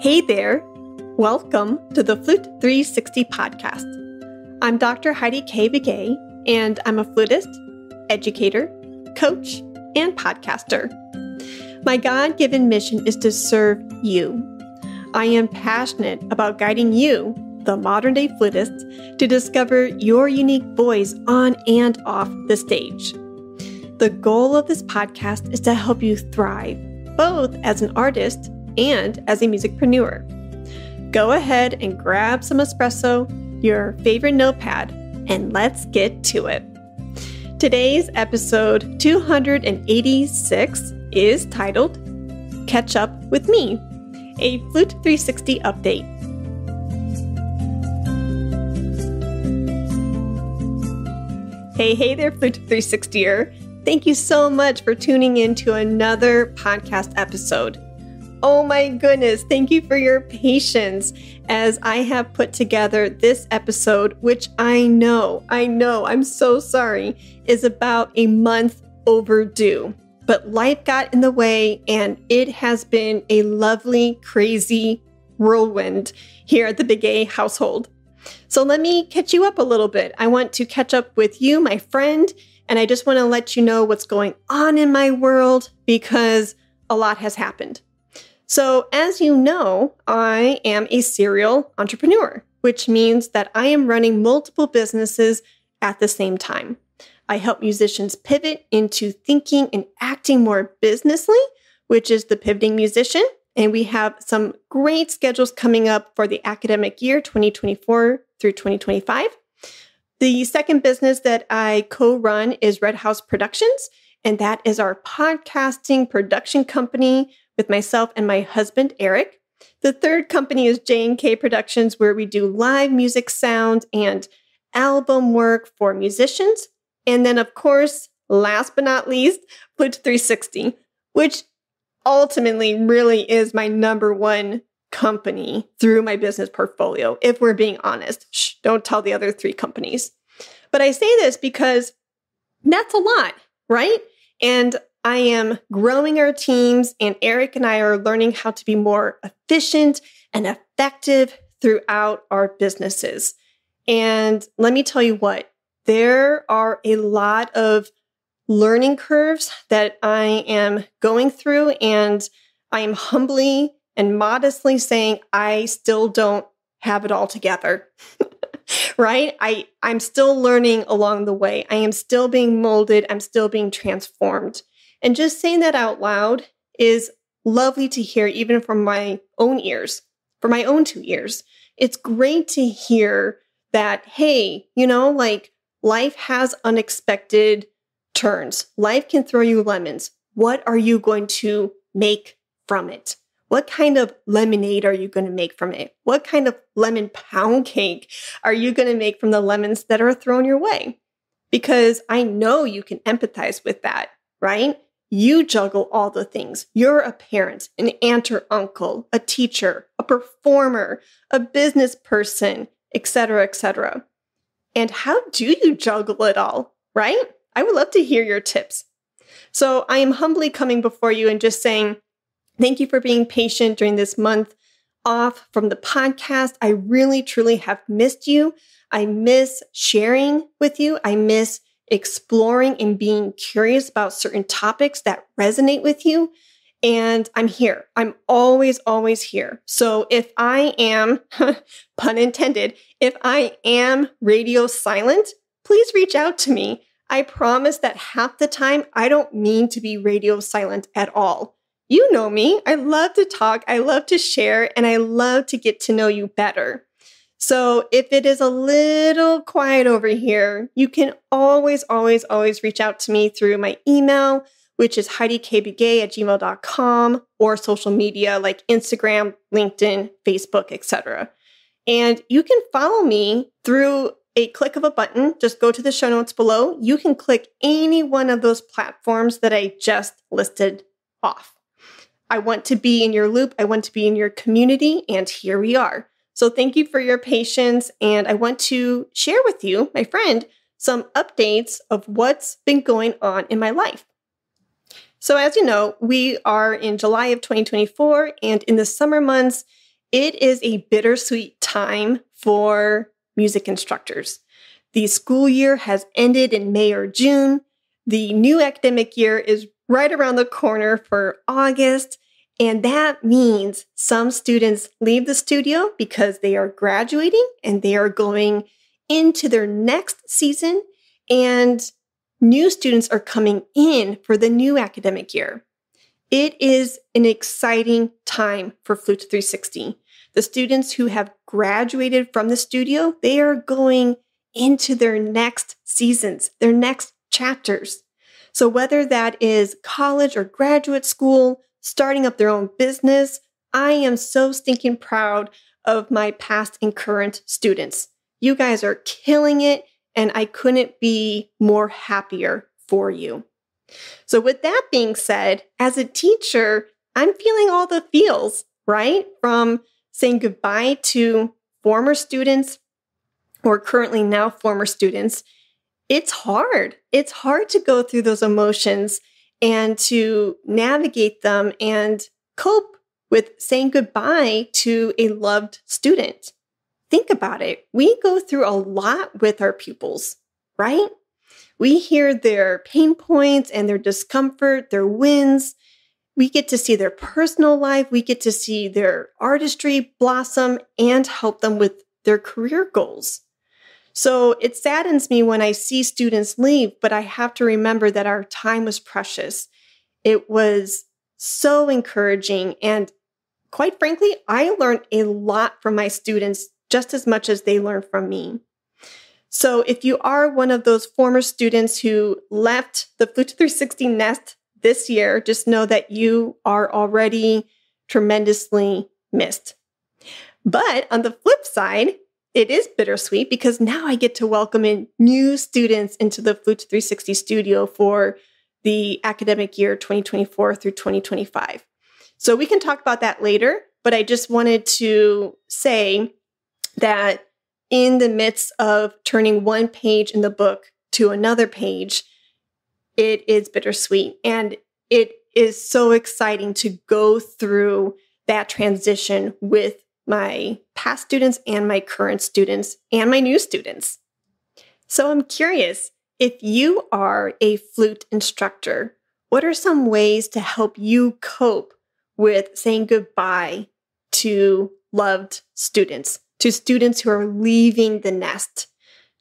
Hey there! Welcome to the Flute 360 podcast. I'm Dr. Heidi Kay Begay, and I'm a flutist, educator, coach, and podcaster. My God-given mission is to serve you. I am passionate about guiding you, the modern-day flutist, to discover your unique voice on and off the stage. The goal of this podcast is to help you thrive, both as an artist and as a musicpreneur. Go ahead and grab some espresso, your favorite notepad, and let's get to it. Today's episode 286 is titled Catch Up With Me, a Flute 360 update. Hey there, Flute 360er. Thank you so much for tuning in to another podcast episode. Oh my goodness, thank you for your patience as I have put together this episode, which I know, I'm so sorry, is about a month overdue. But life got in the way and it has been a lovely, crazy whirlwind here at the Begay household. So let me catch you up a little bit. I want to catch up with you, my friend, and I just want to let you know what's going on in my world because a lot has happened. So as you know, I am a serial entrepreneur, which means that I am running multiple businesses at the same time. I help musicians pivot into thinking and acting more businessly, which is the pivoting musician. And we have some great schedules coming up for the academic year 2024 through 2025. The second business that I co-run is Red House Productions, and that is our podcasting production company with myself and my husband, Eric. The third company is J&K Productions, where we do live music sound and album work for musicians. And then, of course, last but not least, Flute 360, which ultimately really is my number one company through my business portfolio, if we're being honest. Shh, don't tell the other three companies. But I say this because that's a lot, right? And I am growing our teams, and Eric and I are learning how to be more efficient and effective throughout our businesses. And let me tell you what, there are a lot of learning curves that I am going through, and I am humbly and modestly saying I still don't have it all together, right? I'm still learning along the way. I am still being molded. I'm still being transformed. And just saying that out loud is lovely to hear, even from my own ears, for my own 2 ears. It's great to hear that, hey, life has unexpected turns. Life can throw you lemons. What are you going to make from it? What kind of lemonade are you going to make from it? What kind of lemon pound cake are you going to make from the lemons that are thrown your way? Because I know you can empathize with that, right? You juggle all the things. You're a parent, an aunt or uncle, a teacher, a performer, a business person, etc., etc. And how do you juggle it all, right? I would love to hear your tips. So I am humbly coming before you and just saying, thank you for being patient during this month off from the podcast. I really, truly have missed you. I miss sharing with you. I miss exploring and being curious about certain topics that resonate with you. And I'm here. I'm always here. So if I am, pun intended, if I am radio silent, please reach out to me. I promise that half the time, I don't mean to be radio silent at all. You know me. I love to talk. I love to share, and I love to get to know you better. So if it is a little quiet over here, you can always reach out to me through my email, which is heidikaybegay@gmail.com, or social media like Instagram, LinkedIn, Facebook, etc. And you can follow me through a click of a button. Just go to the show notes below. You can click any one of those platforms that I just listed off. I want to be in your loop. I want to be in your community, and here we are. So thank you for your patience, and I want to share with you, my friend, some updates of what's been going on in my life. So as you know, we are in July of 2024, and in the summer months, It is a bittersweet time for music instructors. The school year has ended in May or June. The new academic year is right around the corner for August. And that means some students leave the studio because they are graduating and they are going into their next season. And new students are coming in for the new academic year. It is an exciting time for Flute 360. The students who have graduated from the studio, they are going into their next seasons, their next chapters. So whether that is college or graduate school, starting up their own business, I am so stinking proud of my past and current students. You guys are killing it, and I couldn't be more happier for you. So with that being said, as a teacher, I'm feeling all the feels, right? From saying goodbye to former students or currently now former students. It's hard. It's hard to go through those emotions and to navigate them and cope with saying goodbye to a loved student. Think about it. We go through a lot with our pupils, right? We hear their pain points and their discomfort, their wins. We get to see their personal life. We get to see their artistry blossom and help them with their career goals. So it saddens me when I see students leave, but I have to remember that our time was precious. It was so encouraging. And quite frankly, I learned a lot from my students just as much as they learned from me. So if you are one of those former students who left the Flute 360 nest this year, just know that you are already tremendously missed. But on the flip side, it is bittersweet because now I get to welcome in new students into the Flute 360 studio for the academic year 2024 through 2025. So we can talk about that later, but I just wanted to say that in the midst of turning one page in the book to another page, it is bittersweet. And it is so exciting to go through that transition with my past students and my current students and my new students. So I'm curious, if you are a flute instructor, what are some ways to help you cope with saying goodbye to loved students, to students who are leaving the nest,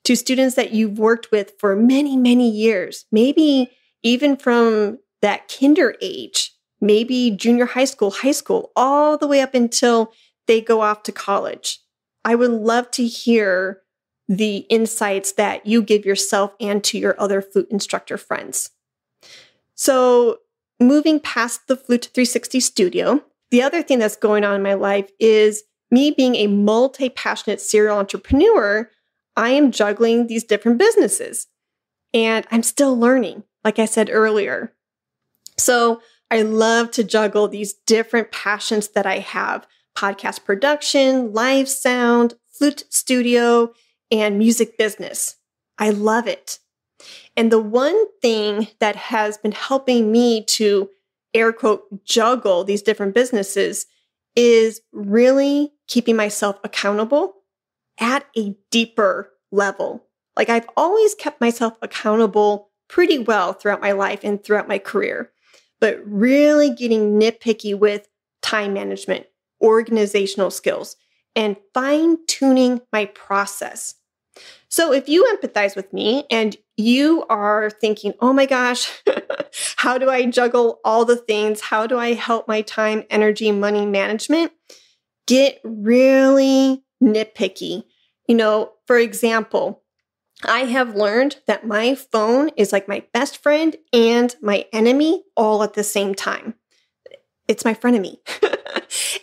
to students that you've worked with for many, many years, maybe even from that kinder age, maybe junior high school, all the way up until they go off to college? I would love to hear the insights that you give yourself and to your other flute instructor friends. So moving past the Flute 360 studio, the other thing that's going on in my life is me being a multi-passionate serial entrepreneur. I am juggling these different businesses and I'm still learning, like I said earlier. So I love to juggle these different passions that I have: podcast production, live sound, flute studio, and music business. I love it. And the one thing that has been helping me to air quote juggle these different businesses is really keeping myself accountable at a deeper level. Like I've always kept myself accountable pretty well throughout my life and throughout my career, but really getting nitpicky with time management, organizational skills, and fine-tuning my process. So if you empathize with me and you are thinking, oh my gosh, how do I juggle all the things? How do I help my time, energy, money management? Get really nitpicky. For example, I have learned that my phone is like my best friend and my enemy all at the same time. It's my frenemy.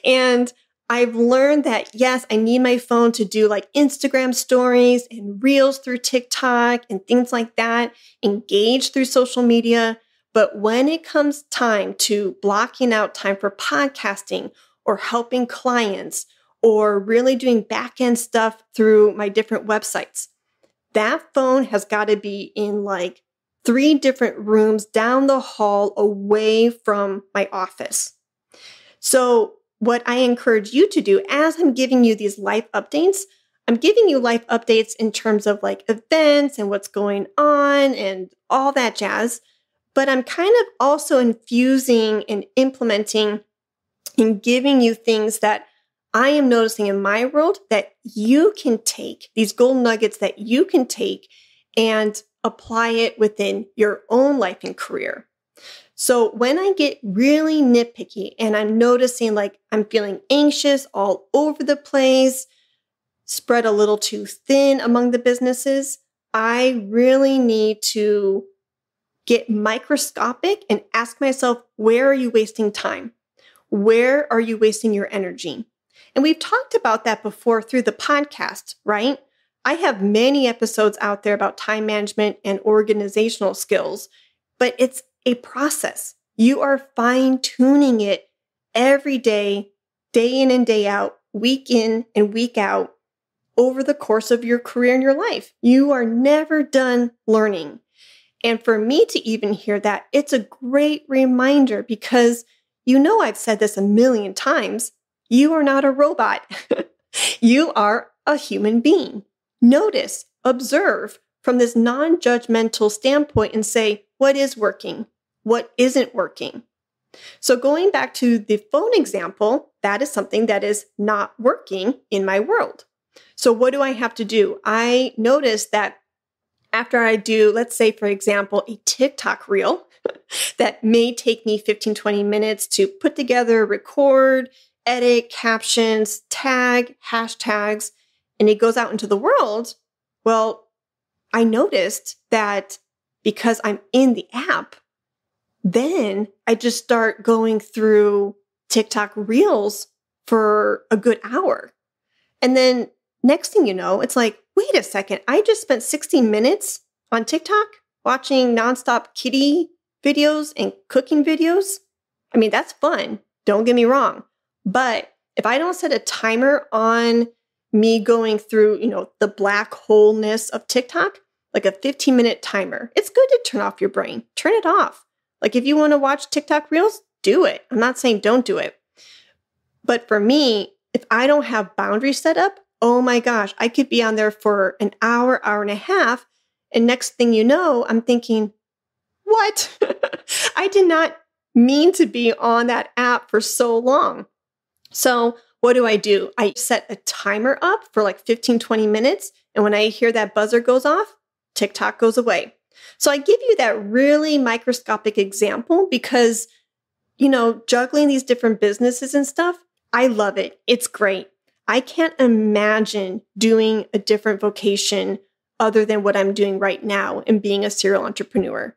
And I've learned that, yes, I need my phone to do like Instagram stories and reels through TikTok and things like that, engage through social media. But when it comes time to blocking out time for podcasting or helping clients or really doing back-end stuff through my different websites, that phone has got to be in like 3 different rooms down the hall away from my office. So what I encourage you to do as I'm giving you these life updates, I'm giving you life updates in terms of like events and what's going on and all that jazz. But I'm kind of also infusing and implementing and giving you things that I am noticing in my world that you can take, these gold nuggets that you can take and apply it within your own life and career. So when I get really nitpicky and I'm noticing like I'm feeling anxious all over the place, spread a little too thin among the businesses, I really need to get microscopic and ask myself, where are you wasting time? Where are you wasting your energy? And we've talked about that before through the podcast, right? I have many episodes out there about time management and organizational skills, but it's a process. You are fine-tuning it every day, day in and day out, week in and week out, over the course of your career and your life. You are never done learning. And for me to even hear that, it's a great reminder because I've said this a million times. You are not a robot. You are a human being. Notice, observe from this non-judgmental standpoint and say, what is working? What isn't working? So going back to the phone example, that is something that is not working in my world. So what do I have to do? I notice that after I do, let's say, for example, a TikTok reel that may take me 15, 20 minutes to put together, record, edit, captions, tag, hashtags, and it goes out into the world. Well, I noticed that because I'm in the app, then I just start going through TikTok reels for a good hour. And then next thing you know, it's like, wait a second, I just spent 60 minutes on TikTok watching nonstop kitty videos and cooking videos. I mean, that's fun. Don't get me wrong. But if I don't set a timer on me going through, the black holeness of TikTok, like a 15-minute timer, it's good to turn off your brain. Turn it off. Like if you want to watch TikTok reels, do it. I'm not saying don't do it. But for me, if I don't have boundaries set up, oh my gosh, I could be on there for an hour, hour and a half. And next thing you know, I'm thinking, what? I did not mean to be on that app for so long. So what do? I set a timer up for like 15, 20 minutes. And when I hear that buzzer goes off, TikTok goes away. So I give you that really microscopic example because, juggling these different businesses and stuff, I love it. It's great. I can't imagine doing a different vocation other than what I'm doing right now and being a serial entrepreneur.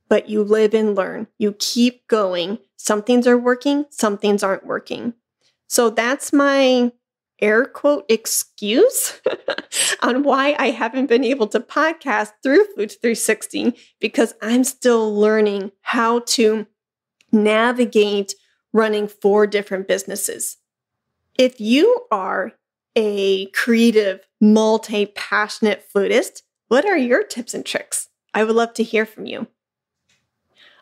But you live and learn. You keep going. Some things are working, some things aren't working. So that's my air quote excuse on why I haven't been able to podcast through Flute 360 because I'm still learning how to navigate running 4 different businesses. If you are a creative, multi-passionate flutist, what are your tips and tricks? I would love to hear from you.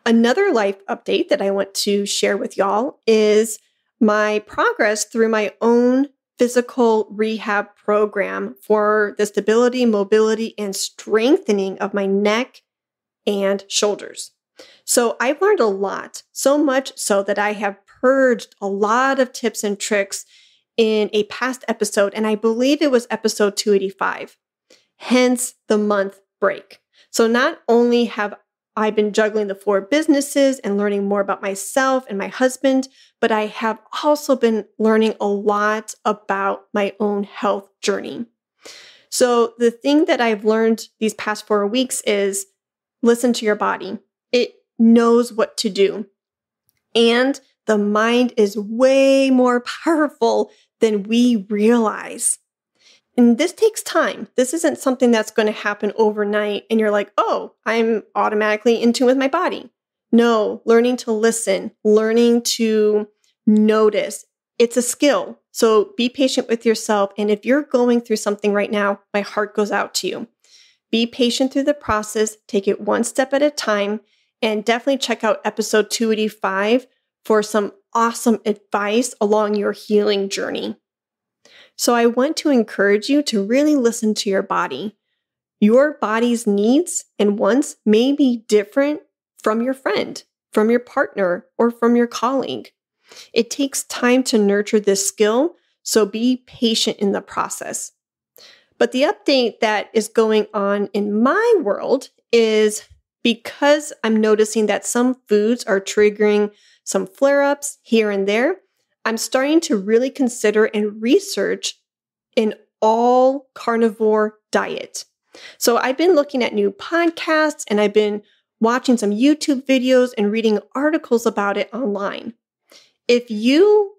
Another life update that I want to share with y'all is my progress through my own physical rehab program for the stability, mobility, and strengthening of my neck and shoulders. So I've learned a lot, so much so that I have purged a lot of tips and tricks in a past episode, and I believe it was episode 285, hence the month break. So not only have I been juggling the 4 businesses and learning more about myself and my husband, but I have also been learning a lot about my own health journey. So the thing that I've learned these past 4 weeks is listen to your body. It knows what to do. And the mind is way more powerful than we realize. And this takes time. This isn't something that's going to happen overnight and you're like, oh, I'm automatically in tune with my body. No, learning to listen, learning to notice. It's a skill. So be patient with yourself. And if you're going through something right now, my heart goes out to you. Be patient through the process. Take it one step at a time. And definitely check out episode 285 for some awesome advice along your healing journey. So I want to encourage you to really listen to your body. Your body's needs and wants may be different from your friend, from your partner, or from your colleague. It takes time to nurture this skill, so be patient in the process. But the update that is going on in my world is because I'm noticing that some foods are triggering some flare-ups here and there, I'm starting to really consider and research an all carnivore diet. So I've been looking at new podcasts and I've been watching some YouTube videos and reading articles about it online. If you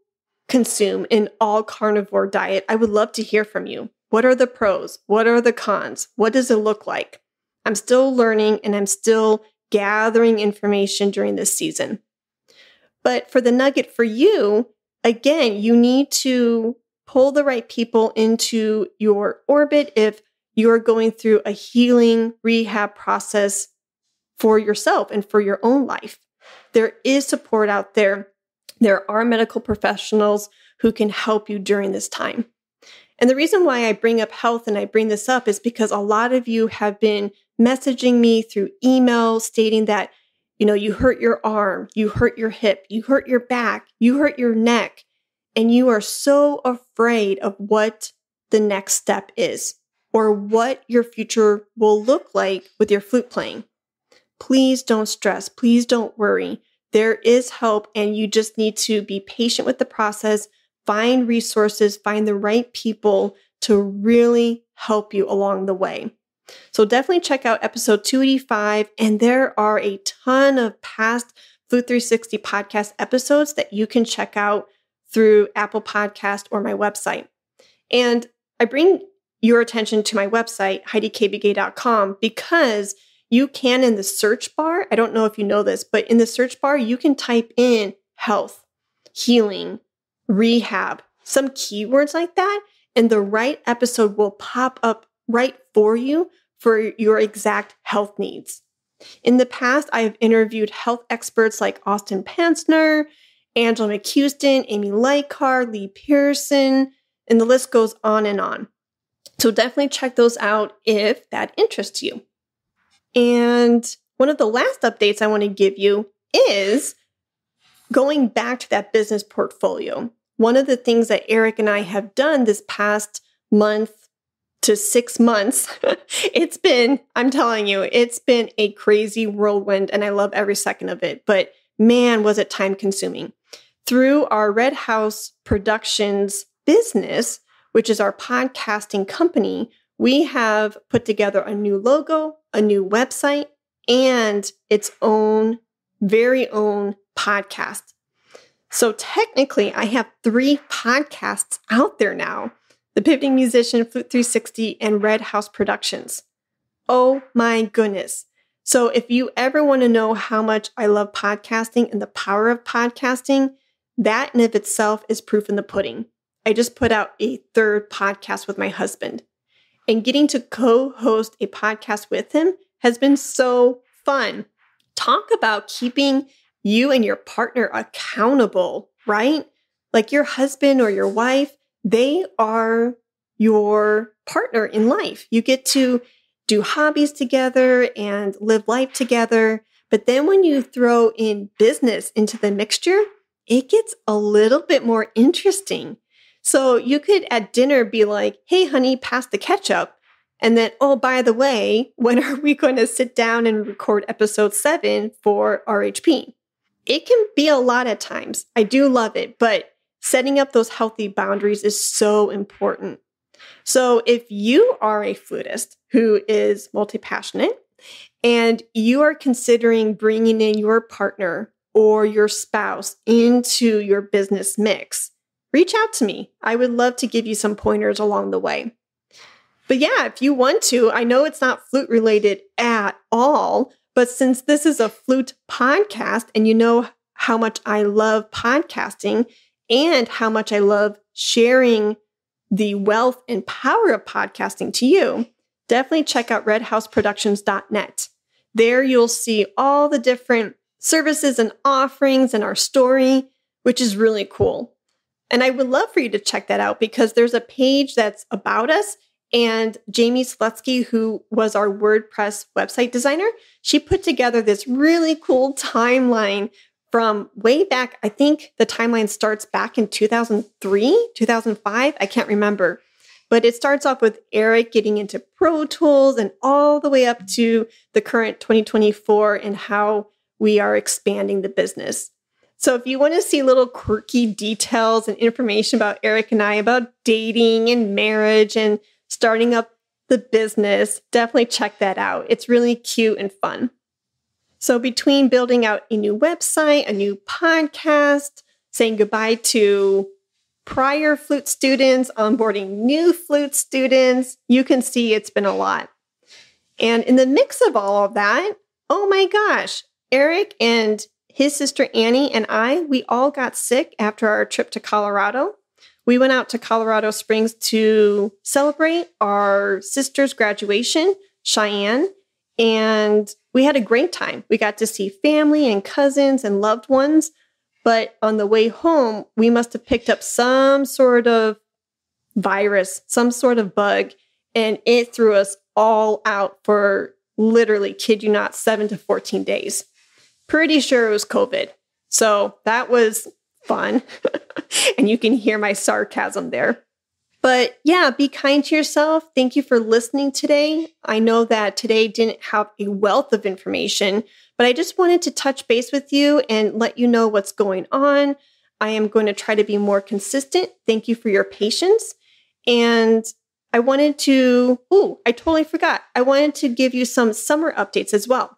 consume an all carnivore diet, I would love to hear from you. What are the pros? What are the cons? What does it look like? I'm still learning and I'm still gathering information during this season. But for the nugget for you, again, you need to pull the right people into your orbit if you're going through a healing rehab process for yourself and for your own life. There is support out there. There are medical professionals who can help you during this time. And the reason why I bring up health and I bring this up is because a lot of you have been messaging me through email stating that, you hurt your arm, you hurt your hip, you hurt your back, you hurt your neck, and you are so afraid of what the next step is or what your future will look like with your flute playing. Please don't stress. Please don't worry. There is help, and you just need to be patient with the process, find resources, find the right people to really help you along the way. So definitely check out episode 285, and there are a ton of past Flute 360 podcast episodes that you can check out through Apple Podcast or my website. And I bring your attention to my website, HeidiKaybegay.com, because you can, in the search bar, I don't know if you know this, but in the search bar, you can type in health, healing, rehab, some keywords like that, and the right episode will pop up right for you for your exact health needs. In the past, I have interviewed health experts like Austin Panzner, Angela McHouston, Amy Leicar, Lee Pearson, and the list goes on and on. So definitely check those out if that interests you. And one of the last updates I want to give you is going back to that business portfolio. One of the things that Eric and I have done this past month to 6 months, I'm telling you, it's been a crazy whirlwind and I love every second of it. But man, was it time consuming. Through our Red House Productions business, which is our podcasting company, we have put together a new logo, a new website, and its own, very own podcast. So technically, I have 3 podcasts out there now: The Pivoting Musician, Flute 360, and Red House Productions. Oh my goodness. So if you ever want to know how much I love podcasting and the power of podcasting, that in of itself is proof in the pudding. I just put out a 3rd podcast with my husband. And getting to co-host a podcast with him has been so fun. Talk about keeping you and your partner accountable, right? Like your husband or your wife, they are your partner in life. You get to do hobbies together and live life together. But then when you throw in business into the mixture, it gets a little bit more interesting. So you could at dinner be like, hey, honey, pass the ketchup. And then, oh, by the way, when are we going to sit down and record episode 7 for RHP? It can be a lot at times. I do love it, but setting up those healthy boundaries is so important. So if you are a flutist who is multi-passionate and you are considering bringing in your partner or your spouse into your business mix, reach out to me. I would love to give you some pointers along the way. But yeah, if you want to, I know it's not flute related at all, but since this is a flute podcast and you know how much I love podcasting and how much I love sharing the wealth and power of podcasting to you, definitely check out redhouseproductions.net. There you'll see all the different services and offerings in our story. which is really cool. And I would love for you to check that out because there's a page that's about us. And Jamie Slutsky, who was our WordPress website designer, she put together this really cool timeline from way back. I think the timeline starts back in 2003, 2005. I can't remember. But it starts off with Eric getting into Pro Tools and all the way up to the current 2024 and how we are expanding the business. So if you want to see little quirky details and information about Eric and I, about dating and marriage and starting up the business, definitely check that out. It's really cute and fun. So between building out a new website, a new podcast, saying goodbye to prior flute students, onboarding new flute students, you can see it's been a lot. And in the mix of all of that, oh my gosh, Eric and his sister Annie and we all got sick after our trip to Colorado. We went out to Colorado Springs to celebrate our sister's graduation, Cheyenne, and we had a great time. We got to see family and cousins and loved ones. But on the way home, we must have picked up some sort of virus, some sort of bug, and it threw us all out for literally, kid you not, 7 to 14 days. Pretty sure it was COVID. So that was fun. And you can hear my sarcasm there. But yeah, be kind to yourself. Thank you for listening today. I know that today didn't have a wealth of information, but I just wanted to touch base with you and let you know what's going on. I am going to try to be more consistent. Thank you for your patience. And I wanted to, I totally forgot. I wanted to give you some summer updates as well.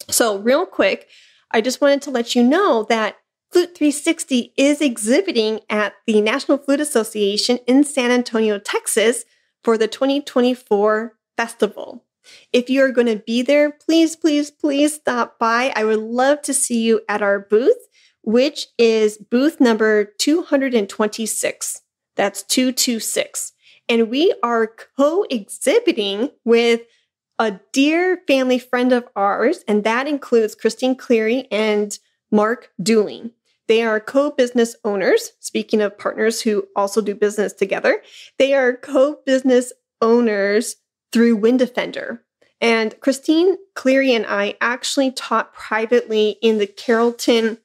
So real quick, I just wanted to let you know that Flute 360 is exhibiting at the National Flute Association in San Antonio, Texas for the 2024 festival. If you are going to be there, please, please, please stop by. I would love to see you at our booth, which is booth number 226. That's 226. And we are co-exhibiting with a dear family friend of ours, and that includes Christine Cleary and Mark Dooling. They are co-business owners. Speaking of partners who also do business together, they are co-business owners through Wind Defender. And Christine Cleary and I actually taught privately in the Carrollton,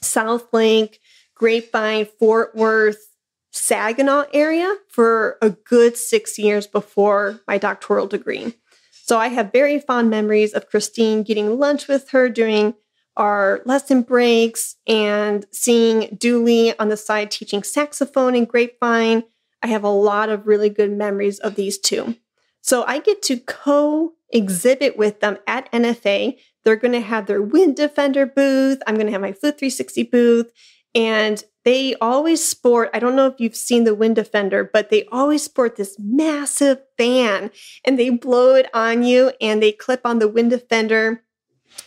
South Lake, Grapevine, Fort Worth, Saginaw area for a good 6 years before my doctoral degree. So I have very fond memories of Christine getting lunch with her during our lesson breaks and seeing Dooley on the side teaching saxophone and Grapevine. I have a lot of really good memories of these two. So I get to co-exhibit with them at NFA. They're going to have their Wind Defender booth. I'm going to have my Flute 360 booth. And they always sport, I don't know if you've seen the Wind Defender, but they always sport this massive fan and they blow it on you and they clip on the Wind Defender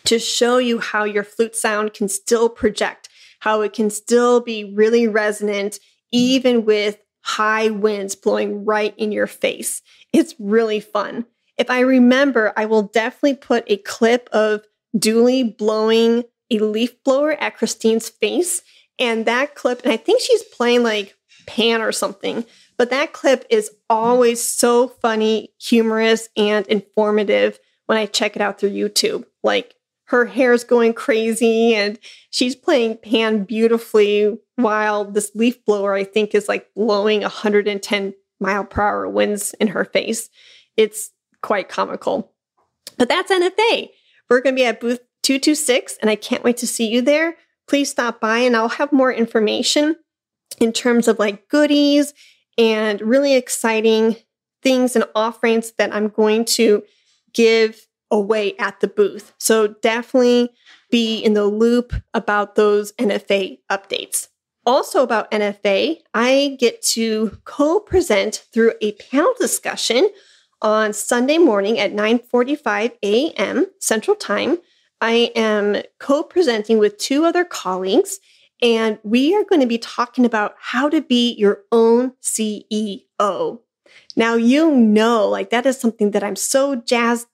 to show you how your flute sound can still project, how it can still be really resonant, even with high winds blowing right in your face. It's really fun. If I remember, I will definitely put a clip of Dooley blowing a leaf blower at Christine's face. And that clip, and I think she's playing like pan or something, but that clip is always so funny, humorous, and informative when I check it out through YouTube. Like, her hair's going crazy and she's playing pan beautifully while this leaf blower, I think, is like blowing 110 mile per hour winds in her face. It's quite comical. But that's NFA. We're going to be at booth 226 and I can't wait to see you there. Please stop by and I'll have more information in terms of like goodies and really exciting things and offerings that I'm going to give away at the booth. So definitely be in the loop about those NFA updates. Also about NFA, I get to co-present through a panel discussion on Sunday morning at 9:45 a.m. Central Time. I am co-presenting with two other colleagues, and we are going to be talking about how to be your own CEO. Now, like that is something that I'm so jazzed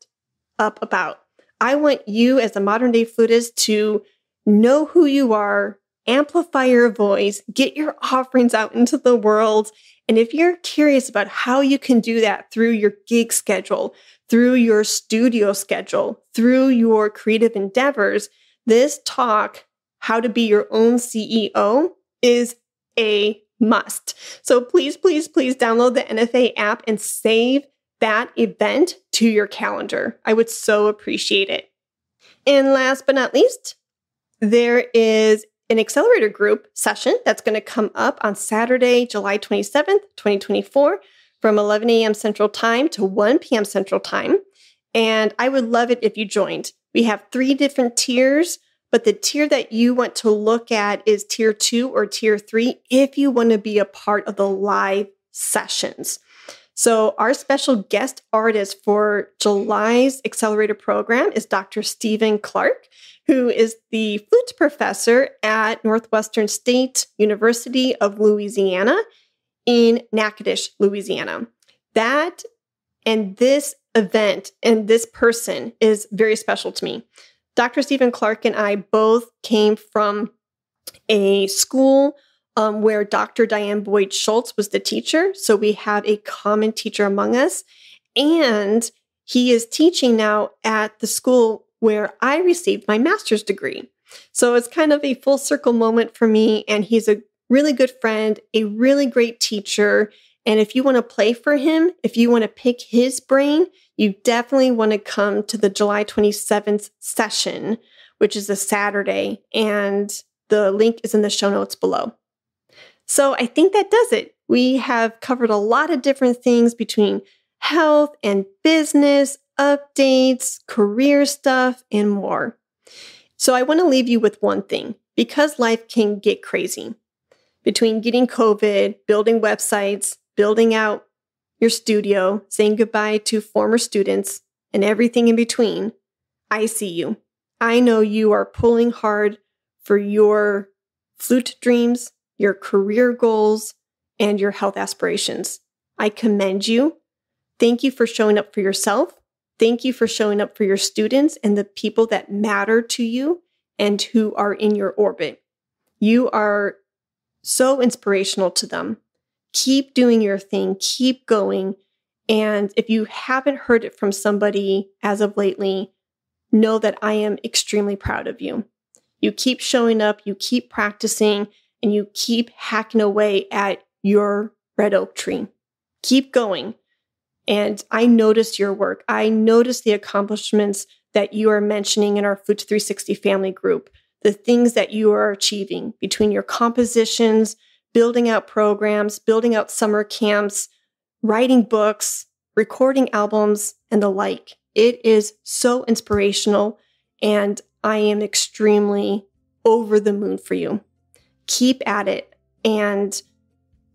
up about. I want you as a modern day flutist to know who you are amplify your voice, get your offerings out into the world. And if you're curious about how you can do that through your gig schedule, through your studio schedule, through your creative endeavors, this talk, How to Be Your Own CEO, is a must. So please, please, please download the NFA app and save that event to your calendar. I would so appreciate it. And last but not least, there is an Accelerator group session that's going to come up on Saturday, July 27th, 2024, from 11 a.m. Central Time to 1 p.m. Central Time. And I would love it if you joined. We have 3 different tiers, but the tier that you want to look at is tier 2 or tier 3 if you want to be a part of the live sessions. So our special guest artist for July's Accelerator program is Dr. Stephen Clark, who is the flute professor at Northwestern State University of Louisiana in Natchitoches, Louisiana. That and this event and this person is very special to me. Dr. Stephen Clark and I both came from a school where Dr. Diane Boyd Schultz was the teacher. So we have a common teacher among us. And he is teaching now at the school where I received my master's degree. So it's kind of a full circle moment for me. And he's a really good friend, a really great teacher. And if you want to play for him, if you want to pick his brain, you definitely want to come to the July 27th session, which is a Saturday. And the link is in the show notes below. So I think that does it. We have covered a lot of different things between health and business, updates, career stuff, and more. So I want to leave you with one thing, because life can get crazy. Between getting COVID, building websites, building out your studio, saying goodbye to former students, and everything in between, I see you. I know you are pulling hard for your flute dreams, your career goals, and your health aspirations. I commend you. Thank you for showing up for yourself. Thank you for showing up for your students and the people that matter to you and who are in your orbit. You are so inspirational to them. Keep doing your thing. Keep going. And if you haven't heard it from somebody as of lately, know that I am extremely proud of you. You keep showing up, you keep practicing, and you keep hacking away at your red oak tree. Keep going. And I notice your work. I notice the accomplishments that you are mentioning in our Flute 360 family group, the things that you are achieving between your compositions, building out programs, building out summer camps, writing books, recording albums, and the like. It is so inspirational, and I am extremely over the moon for you. Keep at it and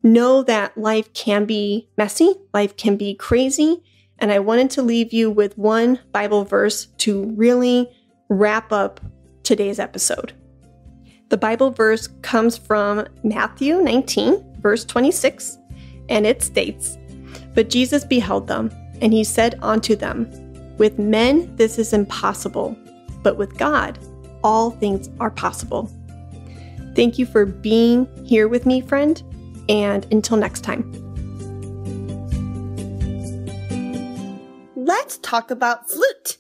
know that life can be messy, life can be crazy, and I wanted to leave you with one Bible verse to really wrap up today's episode. The Bible verse comes from Matthew 19, verse 26, and it states, "But Jesus beheld them, and he said unto them, With men this is impossible, but with God all things are possible." Thank you for being here with me, friend, and until next time. Let's talk about flute.